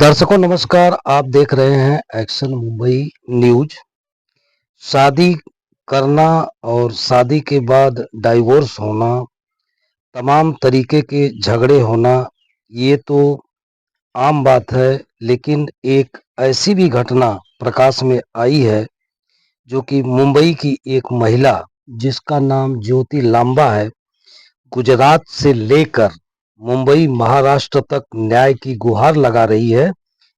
दर्शकों नमस्कार। आप देख रहे हैं एक्शन मुंबई न्यूज। शादी करना और शादी के बाद डाइवोर्स होना, तमाम तरीके के झगड़े होना, ये तो आम बात है। लेकिन एक ऐसी भी घटना प्रकाश में आई है जो कि मुंबई की एक महिला, जिसका नाम ज्योति लांबा है, गुजरात से लेकर मुंबई महाराष्ट्र तक न्याय की गुहार लगा रही है,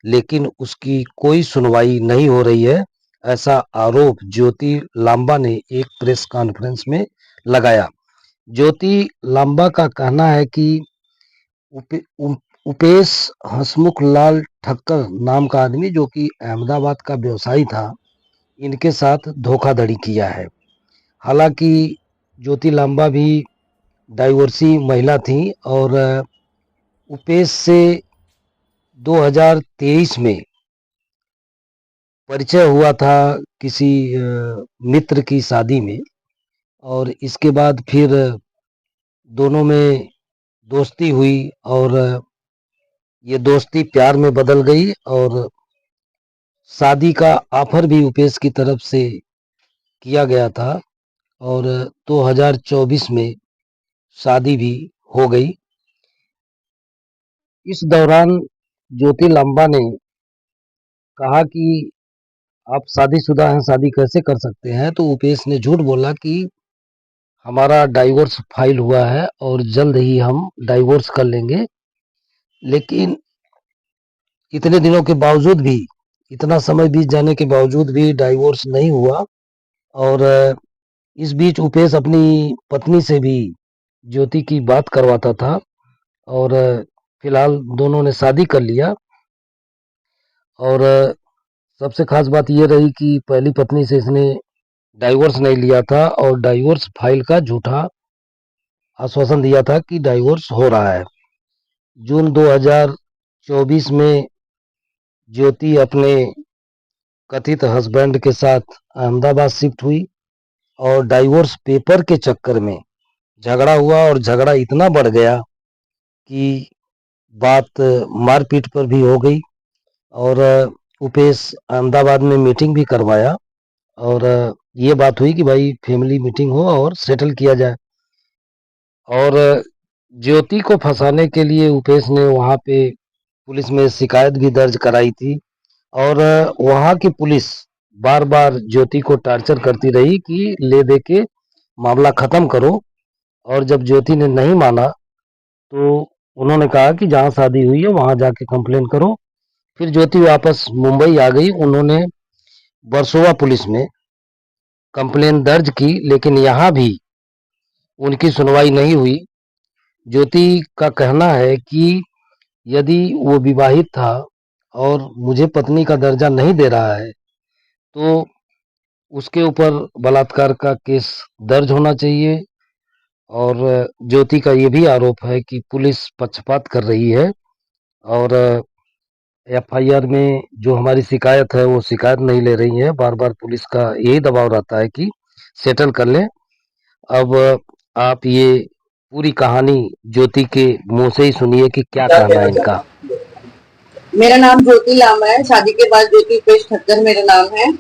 लेकिन उसकी कोई सुनवाई नहीं हो रही है। ऐसा आरोप ज्योति लांबा ने एक प्रेस कॉन्फ्रेंस में लगाया। ज्योति लांबा का कहना है कि उपे, उप, उपेश हसमुख लाल ठक्कर नाम का आदमी, जो कि अहमदाबाद का व्यवसायी था, इनके साथ धोखाधड़ी किया है। हालांकि ज्योति लांबा भी डाइवोर्सी महिला थी और उपेश से 2023 में परिचय हुआ था किसी मित्र की शादी में, और इसके बाद फिर दोनों में दोस्ती हुई और ये दोस्ती प्यार में बदल गई और शादी का ऑफर भी उपेश की तरफ से किया गया था और 2024 में शादी भी हो गई। इस दौरान ज्योति लांबा ने कहा कि आप शादीशुदा हैं, शादी कैसे कर सकते हैं? तो उपेश ने झूठ बोला कि हमारा डाइवोर्स फाइल हुआ है और जल्द ही हम डाइवोर्स कर लेंगे। लेकिन इतने दिनों के बावजूद भी, इतना समय बीत जाने के बावजूद भी डाइवोर्स नहीं हुआ। और इस बीच उपेश अपनी पत्नी से भी ज्योति की बात करवाता था और फिलहाल दोनों ने शादी कर लिया। और सबसे खास बात ये रही कि पहली पत्नी से इसने डाइवोर्स नहीं लिया था और डाइवोर्स फाइल का झूठा आश्वासन दिया था कि डाइवोर्स हो रहा है। जून 2024 में ज्योति अपने कथित हस्बैंड के साथ अहमदाबाद शिफ्ट हुई और डाइवोर्स पेपर के चक्कर में झगड़ा हुआ और झगड़ा इतना बढ़ गया कि बात मारपीट पर भी हो गई। और उपेश अहमदाबाद में मीटिंग भी करवाया और ये बात हुई कि भाई फैमिली मीटिंग हो और सेटल किया जाए। और ज्योति को फंसाने के लिए उपेश ने वहाँ पे पुलिस में शिकायत भी दर्ज कराई थी और वहाँ की पुलिस बार बार ज्योति को टार्चर करती रही कि ले दे के मामला खत्म करो। और जब ज्योति ने नहीं माना तो उन्होंने कहा कि जहाँ शादी हुई है वहाँ जाके कंप्लेन करो। फिर ज्योति वापस मुंबई आ गई। उन्होंने वर्सोवा पुलिस में कंप्लेन दर्ज की, लेकिन यहाँ भी उनकी सुनवाई नहीं हुई। ज्योति का कहना है कि यदि वो विवाहित था और मुझे पत्नी का दर्जा नहीं दे रहा है तो उसके ऊपर बलात्कार का केस दर्ज होना चाहिए। और ज्योति का ये भी आरोप है कि पुलिस पक्षपात कर रही है और एफआईआर में जो हमारी शिकायत है वो शिकायत नहीं ले रही है। बार बार पुलिस का यही दबाव रहता है कि सेटल कर लें। अब आप ये पूरी कहानी ज्योति के मुंह से ही सुनिए कि क्या कहना है इनका। मेरा नाम ज्योति लांबा है। शादी के बाद ज्योति उपेश ठक्कर मेरा नाम है।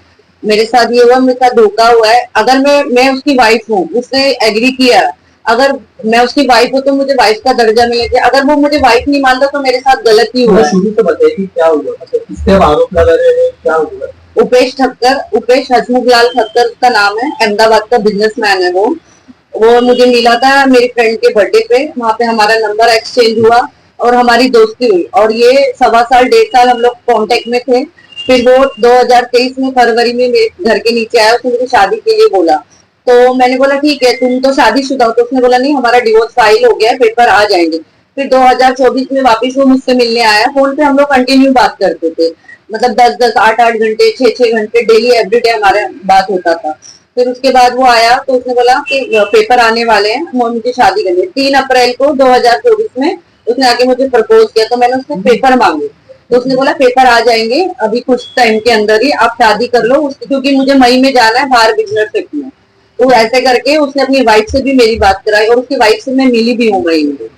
मेरे साथ ये हुआ, मेरे साथ धोखा हुआ है। अगर मैं उसकी वाइफ हूँ, उसने एग्री किया, अगर मैं उसकी वाइफ हूँ तो मुझे वाइफ का दर्जा मिलना चाहिए। अगर वो मुझे वाइफ नहीं मानता तो मेरे साथ गलत ही हुआ। शुरू से बताइए कि क्या हुआ, मतलब किससे आरोप लगा रहे हैं, क्या हुआ? उपेश ठक्कर, उपेश हसमुख लाल ठक्कर उसका नाम है। अहमदाबाद का बिजनेसमैन है वो मुझे मिला था मेरी फ्रेंड के बर्थडे पे। वहां पे हमारा नंबर एक्सचेंज हुआ और हमारी दोस्ती हुई और ये 1.25 साल 1.5 साल हम लोग कांटेक्ट में थे। फिर वो 2023 में फरवरी में मेरे घर के नीचे आया, उसने मुझे शादी के लिए बोला। तो मैंने बोला ठीक है, तुम तो शादीशुदा हो। तो उसने बोला नहीं, हमारा डिवोर्स फाइल हो गया है, पेपर आ जाएंगे। फिर 2024 में वापस वो मुझसे मिलने आया। फोन पे हम लोग कंटिन्यू बात करते थे, मतलब 10-10, 8-8 घंटे, 6-6 घंटे डेली एवरीडे हमारे बात होता था। फिर उसके बाद वो आया तो उसने बोला कि पेपर आने वाले हैं, मुझे शादी करनी है। 3 अप्रैल को 2024 में उसने आके मुझे प्रपोज किया। तो मैंने उससे पेपर मांगे तो उसने बोला पेपर आ जाएंगे अभी कुछ टाइम के अंदर ही, आप शादी कर लो, क्योंकि मुझे मई में जाना है बाहर बिजनेस ट्रिप में। तो ऐसे करके उसने अपनी वाइफ से भी मेरी बात कराई और उसकी वाइफ से मैं मिली भी हूँ मई में।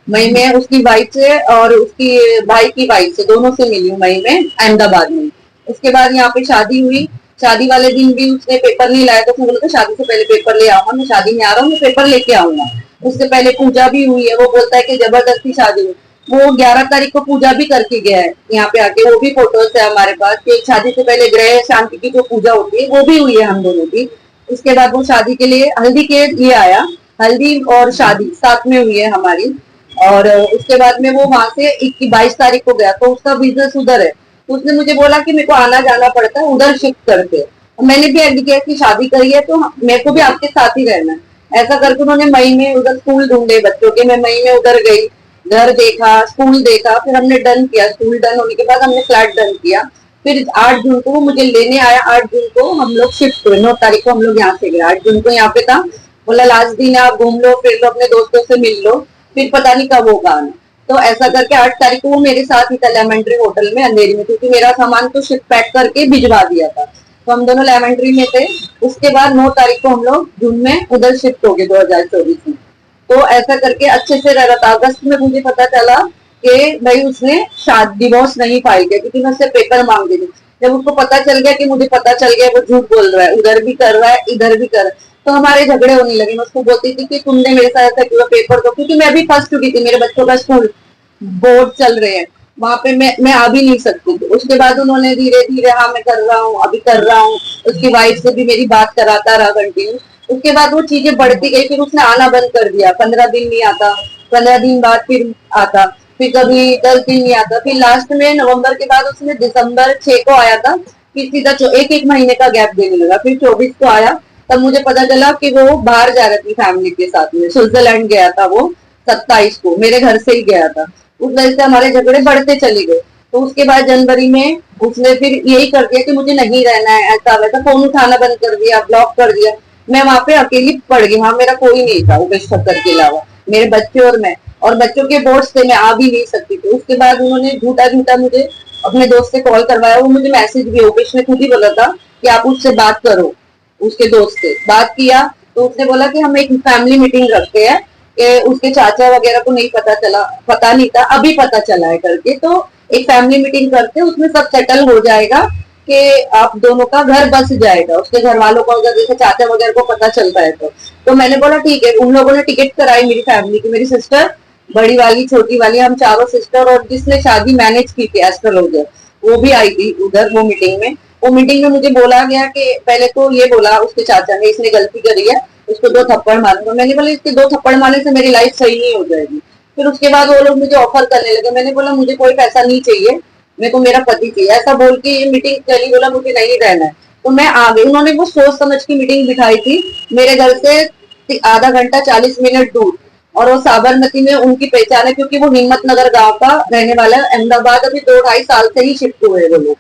मई में उसकी वाइफ से और उसकी भाई की वाइफ से, दोनों से मिली हूँ मई में अहमदाबाद में। उसके बाद यहाँ पे शादी हुई। शादी वाले दिन भी उसने पेपर नहीं लाया, तो उसने बोला था शादी से पहले पेपर ले आऊंगा, मैं शादी में आ रहा हूँ, मैं पेपर लेके आऊंगा। उससे पहले पूजा भी हुई है, वो बोलता है कि जबरदस्ती शादी हुई। वो 11 तारीख को पूजा भी करके गया है यहाँ पे आके, वो भी फोटोज है हमारे पास कि शादी से पहले ग्रह शांति की जो पूजा होती है वो भी हुई है हम दोनों की। उसके बाद वो शादी के लिए हल्दी के लिए आया, हल्दी और शादी साथ में हुई है हमारी। और उसके बाद में वो वहां से 22 तारीख को गया, तो उसका बिजनेस उधर है, तो उसने मुझे बोला कि मेरे को आना जाना पड़ता है, उधर शिफ्ट करते। मैंने भी एग्री किया कि शादी करी है तो मेरे को भी आपके साथ ही रहना है। ऐसा करके उन्होंने मई में उधर स्कूल ढूंढे बच्चों के, मैं मई में उधर गई, घर देखा, स्कूल देखा, फिर हमने डन किया। स्कूल डन होने के बाद हमने फ्लैट डन किया। फिर 8 जून को वो मुझे लेने आया, 8 जून को हम लोग शिफ्ट हुए, 9 तारीख को हम लोग यहाँ से गए, 8 जून को यहाँ पे था। बोला लास्ट दिन आप घूम लो फिर लो, अपने दोस्तों से मिल लो, फिर पता नहीं कब होगा आना। तो ऐसा करके 8 तारीख को वो मेरे साथ ही था लेमेंट्री होटल में अंधेरी में, क्योंकि मेरा सामान तो शिफ्ट पैक करके भिजवा दिया था, तो हम दोनों लेमेंट्री में थे। उसके बाद 9 तारीख को हम लोग जून में उधर शिफ्ट हो गए 2024 में। तो ऐसा करके अच्छे से रह रहा था। अगस्त में मुझे पता चला कि भाई उसने शादी डिवोर्स नहीं फाइल किया, क्योंकि मैं उससे पेपर मांग रही थी। जब उसको पता चल गया कि मुझे पता चल गया वो झूठ बोल रहा है, उधर भी कर रहा है इधर भी कर रहा है, तो हमारे झगड़े होने लगे। मैं उसको बोलती थी कि तुमने मेरे साथ ऐसा क्यों, पेपर दो, क्योंकि मैं भी फंस चुकी थी, मेरे बच्चों का स्कूल बोर्ड चल रहे हैं, वहां पे मैं आ भी नहीं सकती थी। उसके बाद उन्होंने धीरे धीरे हाँ मैं कर रहा हूँ, अभी कर रहा हूँ, उसकी वाइफ से भी मेरी बात कराता रहा कंटिन्यू। उसके बाद वो चीजें बढ़ती गई, फिर उसने आना बंद कर दिया, 15 दिन नहीं आता, 15 दिन बाद फिर आता, फिर कभी 10 दिन नहीं आता, फिर लास्ट में नवंबर के बाद उसने दिसंबर 6 को आया था, फिर सीधा एक एक महीने का गैप देने लगा, फिर 24 को आया। तब मुझे पता चला कि वो बाहर जा रही थी फैमिली के साथ में, स्विट्जरलैंड गया था वो, 27 को मेरे घर से ही गया था। उस वजह से हमारे झगड़े बढ़ते चले गए। तो उसके बाद जनवरी में उसने फिर यही कर दिया कि मुझे नहीं रहना है, ऐसा वैसा, फोन उठाना बंद कर दिया, ब्लॉक कर दिया। मैं वहां पे अकेली पड़ गई, वहां मेरा कोई नहीं था उपेश ठक्कर के अलावा, मेरे बच्चे और मैं, और बच्चों के बोर्ड से मैं आ भी नहीं सकती थी। उसके बाद उन्होंने झूठा झूठा मुझे अपने दोस्त से कॉल करवाया, वो मुझे मैसेज भी उपेश ने खुद ही बोला था कि आप उससे बात करो, उसके दोस्त से बात किया। तो उसने बोला कि हम एक फैमिली मीटिंग रखते हैं, कि उसके चाचा वगैरह को नहीं पता चला, पता नहीं था, अभी पता चला है करके, तो एक फैमिली मीटिंग करते हैं, उसमें सब सेटल हो जाएगा कि आप दोनों का घर बस जाएगा, उसके घर वालों को अगर जैसे चाचा वगैरह को पता चलता है तो मैंने बोला ठीक है। उन लोगों ने टिकट कराई मेरी फैमिली की, मेरी सिस्टर, बड़ी वाली, छोटी वाली, हम चारों सिस्टर, और जिसने शादी मैनेज की थी एस्ट्रोलॉजर, वो भी आई थी उधर वो मीटिंग में। वो मीटिंग में मुझे बोला गया कि पहले तो ये बोला उसके चाचा ने, इसने गलती करी है, उसको 2 थप्पड़ मारूंगा। मैंने बोला इसके 2 थप्पड़ मारने से मेरी लाइफ सही नहीं हो जाएगी। फिर उसके बाद वो लोग मुझे ऑफर करने लगे, मैंने बोला मुझे कोई पैसा नहीं चाहिए, मेरे को मेरा पति चाहिए, ऐसा बोल के ये मीटिंग चली। बोला मुझे नहीं रहना है, तो मैं आ गई। उन्होंने वो सोच समझ की मीटिंग बिठाई थी मेरे घर से आधा घंटा 40 मिनट दूर, और वो साबरमती में उनकी पहचान है, क्योंकि वो हिम्मत नगर गांव का रहने वाला है, अहमदाबाद अभी 2 ढाई साल से ही शिफ्ट हुए वो लोग।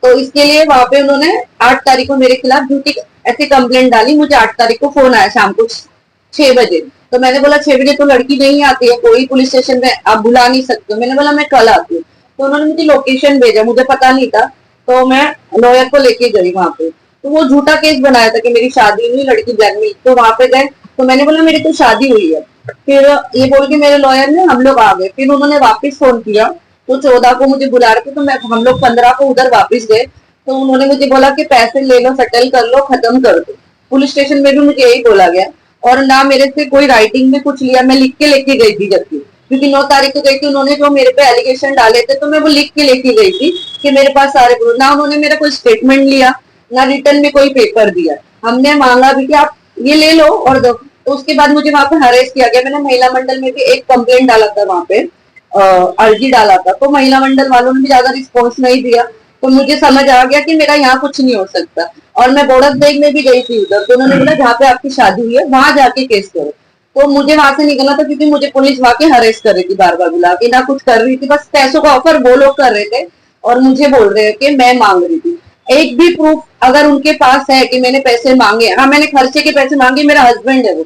तो इसके लिए वहां पे उन्होंने 8 तारीख को मेरे खिलाफ झूठी ऐसी कंप्लेंट डाली। मुझे 8 तारीख को फोन आया शाम को 6 बजे, तो मैंने बोला 6 बजे तो लड़की नहीं आती है, कोई पुलिस स्टेशन में आप बुला नहीं सकते हो। मैंने बोला मैं कल आती हूँ। तो उन्होंने मुझे लोकेशन भेजा, मुझे पता नहीं था, तो मैं लॉयर को लेके गई वहां पे। तो वो झूठा केस बनाया था कि मेरी शादी हुई, लड़की ब्लैकमेल, तो वहां पे गए, तो मैंने बोला मेरी तो शादी हुई है। फिर ये बोल के मेरे लॉयर ने, हम लोग आ गए। फिर उन्होंने वापस फोन किया, तो 14 को मुझे बुला रहे थे, तो मैं हम लोग 15 को उधर वापस गए। तो उन्होंने मुझे बोला कि पैसे ले लो, सेटल कर लो, खत्म कर दो। पुलिस स्टेशन में भी मुझे यही बोला गया, और ना मेरे से कोई राइटिंग में कुछ लिया, मैं लिख के लेके गई थी, जबकि क्योंकि 9 तारीख को गई थी, उन्होंने जो मेरे पे एलिगेशन डाले थे, तो मैं वो लिख के लेके गई थी कि मेरे पास सारे प्रूफ। ना उन्होंने मेरा कोई स्टेटमेंट लिया, ना रिटर्न में कोई पेपर दिया। हमने मांगा भी कि आप ये ले लो और दो। तो उसके बाद मुझे वहां पे हरेस किया गया। मैंने महिला मंडल में भी एक कंप्लेंट डाला था वहां पे, अर्जी डाला था, तो महिला मंडल वालों ने भी ज्यादा रिस्पॉन्स नहीं दिया। तो मुझे समझ आ गया कि मेरा यहाँ कुछ नहीं हो सकता। और मैं बोड़क देग में भी गई थी उधर, तो उन्होंने बोला जहाँ पे आपकी शादी हुई है वहां जाके केस करो। तो मुझे वहां से निकलना था, क्योंकि मुझे पुलिस वहां के हरेस कर रही थी, बार बार बुला के, ना कुछ कर रही थी, बस पैसों का ऑफर वो लोग कर रहे थे, और मुझे बोल रहे हैं कि मैं मांग रही थी। एक भी प्रूफ अगर उनके पास है कि मैंने पैसे मांगे, हाँ मैंने खर्चे के पैसे मांगे, मेरा हस्बैंड है वो,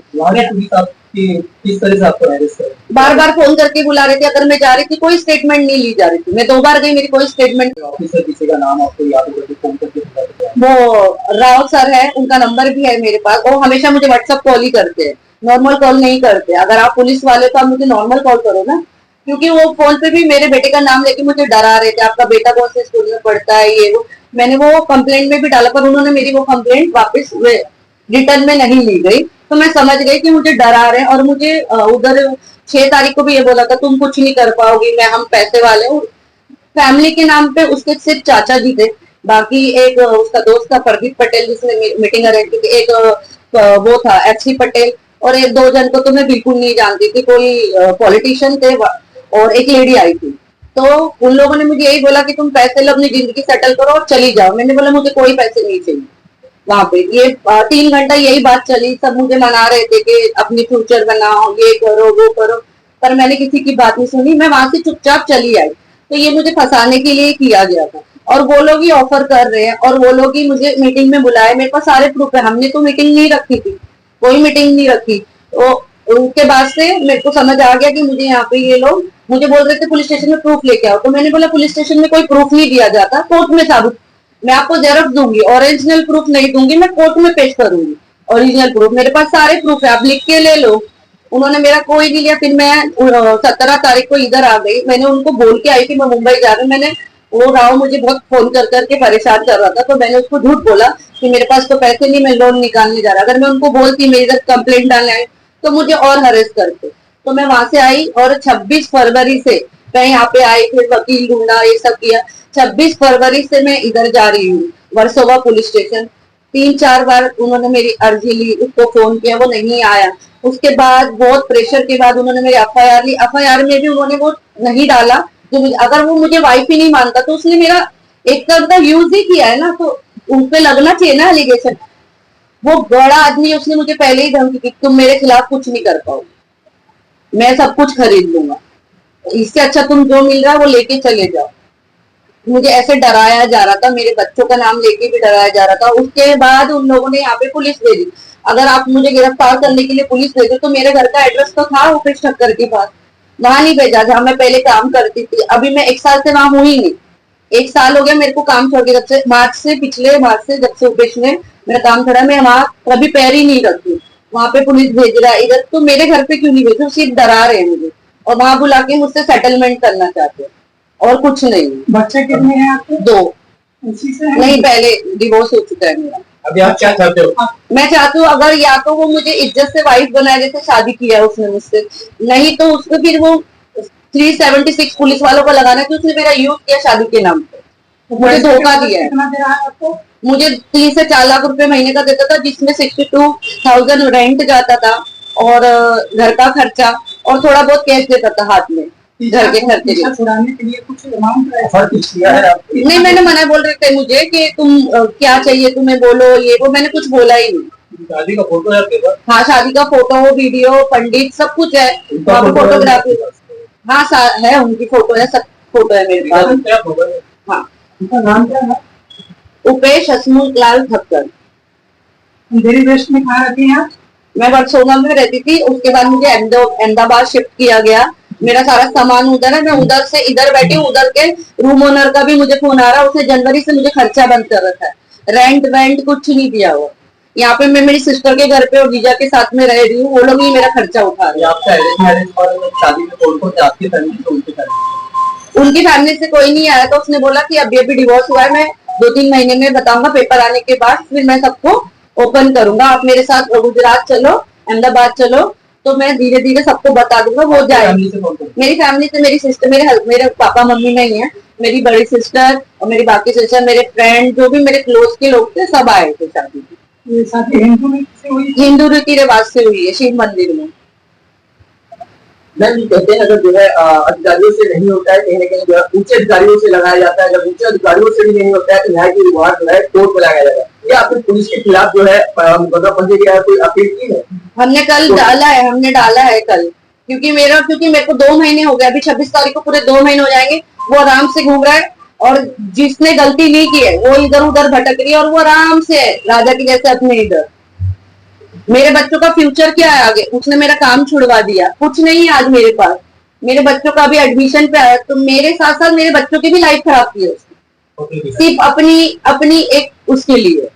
किस तरह से आपको मैनेज करें? बार बार फोन करके बुला रहे थे। अगर मैं जा रही थी कोई स्टेटमेंट नहीं ली जा रही थी, मैं 2 बार गई, मेरी कोई स्टेटमेंट। ऑफिसर किसी का नाम आपको याद हो करके फोन करके बुलाते हैं? वो राव सर है, उनका नंबर भी है मेरे पास, वो हमेशा मुझे व्हाट्सएप कॉल ही करते हैं, नॉर्मल कॉल नहीं करते। अगर आप पुलिस वाले तो आप मुझे नॉर्मल कॉल करो ना, क्योंकि वो फोन पे भी मेरे बेटे का नाम लेके मुझे डरा रहे थे, आपका बेटा कौन से स्कूल में पढ़ता है, ये वो। मैंने वो कंप्लेंट में भी डाला, पर उन्होंने मेरी वो कंप्लेंट वापस रिटर्न में नहीं ली गई। तो मैं समझ गई कि मुझे डरा रहे हैं, और मुझे उधर 6 तारीख को भी ये बोला था, तुम कुछ नहीं कर पाओगी, मैं हम पैसे वाले हूँ। फैमिली के नाम पे उसके सिर्फ चाचा जी थे, बाकी एक उसका दोस्त था प्रदीप पटेल जिसने मीटिंग अरेंज की थी, एक वो था एचसी पटेल, और एक दो जन को तो मैं बिल्कुल नहीं जानती थी, कोई पॉलिटिशियन थे, और एक लेडी आई थी। तो उन लोगों ने मुझे यही बोला कि तुम पैसे लो, अपनी जिंदगी सेटल करो और चली जाओ। मैंने बोला मुझे कोई पैसे नहीं चाहिए। वहां पे ये 3 घंटा यही बात चली, सब मुझे मना रहे थे कि अपनी फ्यूचर बनाओ, ये करो वो करो, पर मैंने किसी की बात नहीं सुनी। मैं वहां से चुपचाप चली आई। तो ये मुझे फंसाने के लिए किया गया था, और वो लोग ही ऑफर कर रहे हैं, और वो लोग ही मुझे मीटिंग में बुलाए। मेरे पास सारे प्रूफ है, हमने तो मीटिंग नहीं रखी थी, कोई मीटिंग नहीं रखी। तो उनके बाद से मेरे को समझ आ गया कि मुझे यहाँ पे ये लोग मुझे बोल रहे थे पुलिस स्टेशन में प्रूफ लेके आओ। तो मैंने बोला पुलिस स्टेशन में कोई प्रूफ नहीं दिया जाता, कोर्ट में साबित, मैं आपको जेरॉक्स दूंगी, ओरिजिनल प्रूफ नहीं दूंगी, मैं कोर्ट में पेश करूंगी ओरिजिनल प्रूफ। मेरे पास सारे प्रूफ है, आप लिख के ले लो। उन्होंने मेरा कोई नहीं लिया। फिर मैं 17 तारीख को इधर आ गई। मैंने उनको बोल के आई कि मैं मुंबई जा रही हूँ। मैंने वो राव मुझे बहुत फोन कर करके परेशान कर रहा था, तो मैंने उसको झूठ बोला कि मेरे पास तो पैसे नहीं, मैं लोन निकालने जा रहा। अगर मैं उनको बोलती मेरी इधर कंप्लेंट डालने आई तो मुझे और हरेस करते। तो मैं वहां से आई, और 26 फरवरी से मैं यहाँ पे आई, फिर वकील ढूंढा, ये सब किया। 26 फरवरी से मैं इधर जा रही हूँ, वर्सोवा पुलिस स्टेशन। 3-4 बार उन्होंने मेरी अर्जी ली, उसको फोन किया, वो नहीं आया। उसके बाद बहुत प्रेशर के बाद उन्होंने मेरी एफआईआर ली। एफआईआर में भी उन्होंने वो नहीं डाला, जो अगर वो मुझे वाइफ ही नहीं मानता तो उसने मेरा एक तरह का यूज ही किया है ना, तो उन पे लगना चाहिए ना एलिगेशन। वो बड़ा आदमी, उसने मुझे पहले ही धमकी दी, तुम मेरे खिलाफ कुछ नहीं कर पाओगे, मैं सब कुछ खरीद लूंगा, इससे अच्छा तुम जो मिल रहा है वो लेके चले जाओ। मुझे ऐसे डराया जा रहा था, मेरे बच्चों का नाम लेके भी डराया जा रहा था। उसके बाद उन लोगों ने यहाँ पे पुलिस भेजी। अगर आप मुझे गिरफ्तार करने के लिए पुलिस भेजो, तो मेरे घर का एड्रेस तो था उपेश ठक्कर के पास, वहां नहीं भेजा जहाँ मैं पहले काम करती थी। अभी मैं 1 साल से वहां हूँ ही नहीं, 1 साल हो गया मेरे को काम छोड़ के, जब से मार्च से, पिछले मार्च से, जब से उपेश ने मेरा काम छोड़ा, मैं वहां कभी पैर ही नहीं रखती। वहां पे पुलिस भेज रहा है इधर, तो मेरे घर पे क्यों नहीं भेजो? सिर्फ डरा रहे हैं मुझे, और वहां बुला के मुझसे सेटलमेंट करना चाहते हैं, और कुछ नहीं। बच्चे कितने हैं आपके? 2। उसी से नहीं, पहले डिवोर्स हो चुका है मेरा। अभी आप क्या चाहते हो? मैं चाहती हूँ अगर या तो वो मुझे इज्जत से वाइफ बनाए, जैसे शादी किया है उसने मुझसे, नहीं तो उसको फिर वो 376 पुलिस वालों को लगाना कि उसने मेरा यूज किया शादी के नाम पे, मुझे धोखा दिया है। कितना दे रहा है आपको? मुझे 3 से 4 लाख रुपए महीने का देता था, जिसमें 62,000 रेंट जाता था, और घर का खर्चा, और थोड़ा बहुत कैश देता था हाथ में घर के खर्चे के। छुड़ाने के लिए कुछ अमाउंट ऑफर किया है आपने? नहीं, मैंने मना बोल रहे थे मुझे कि तुम क्या चाहिए तुम्हें, बोलो, ये वो, मैंने कुछ बोला ही नहीं। शादी का फोटो है आपके पास? हाँ, शादी का फोटो, वीडियो, पंडित, सब कुछ है, फोटोग्राफी। हाँ, है, उनकी फोटो है, सब फोटो है मेरे पास। क्या फोटो है? हाँ, उनका नाम क्या है? उपेश हसमुख लाल ठक्कर। दिल्ली वेस्ट में कहाँ रहती हैं आप? मैं वर्सोवा में रहती थी, उसके बाद मुझे अहमदाबाद शिफ्ट किया गया। मेरा सारा सामान उधर है, मैं उधर से इधर बैठी हूँ। उधर के रूम ओनर का भी मुझे फोन आ रहा है, उसने जनवरी से मुझे खर्चा बंद कर रखा है, रेंट वेंट कुछ नहीं दिया हुआ। यहाँ पे मैं मेरी सिस्टर के घर पे और जीजा के साथ में रह रही हूँ, वो लोग ही मेरा खर्चा उठा रहे हैं। आपका अरेंज मैरिज और शादी में कौन-कौन से आपकी फैमिली से उनकी फैमिली? उनकी फैमिली से कोई नहीं आया था। उसने बोला कि अभी अभी डिवोर्स हुआ है, मैं 2-3 महीने में बताऊंगा, पेपर आने के बाद फिर मैं सबको ओपन करूंगा, आप मेरे साथ गुजरात चलो, अहमदाबाद चलो, तो मैं धीरे धीरे सबको बता दूंगा। वो जाए मेरी फैमिली से, मेरी सिस्टर, मेरे पापा मम्मी नहीं है, मेरी बड़ी सिस्टर और मेरी बाकी सिस्टर, मेरे फ्रेंड, जो भी मेरे क्लोज के लोग थे, सब आए थे शादी में। हिंदू रीति रिवाज से हुई है, शिव मंदिर में। मैम, कहते हैं अगर जो है अधिकारियों से नहीं होता है, कहीं ना कहीं जो है ऊंचे अधिकारियों से लगाया जाता है, जब ऊंचे अधिकारियों से भी नहीं होता है तो यहाँ की रिवाज जो है कोर्ट में लगाया जाता है। या फिर पुलिस के खिलाफ जो है मुकदमा पंजी गया, कोई अपील की है? हमने डाला है कल, क्योंकि मेरे को 2 महीने हो गए, अभी 26 तारीख को पूरे 2 महीने हो जाएंगे। वो आराम से घूम रहा है, और जिसने गलती नहीं की है वो इधर उधर भटक रही है, और वो आराम से है राजा की जैसे अपने इधर। मेरे बच्चों का फ्यूचर क्या है आगे? उसने मेरा काम छुड़वा दिया, कुछ नहीं है आज मेरे पास। मेरे बच्चों का अभी एडमिशन पे आया, तो मेरे साथ साथ मेरे बच्चों की भी लाइफ खराब की है उसने, सिर्फ अपनी एक उसके लिए।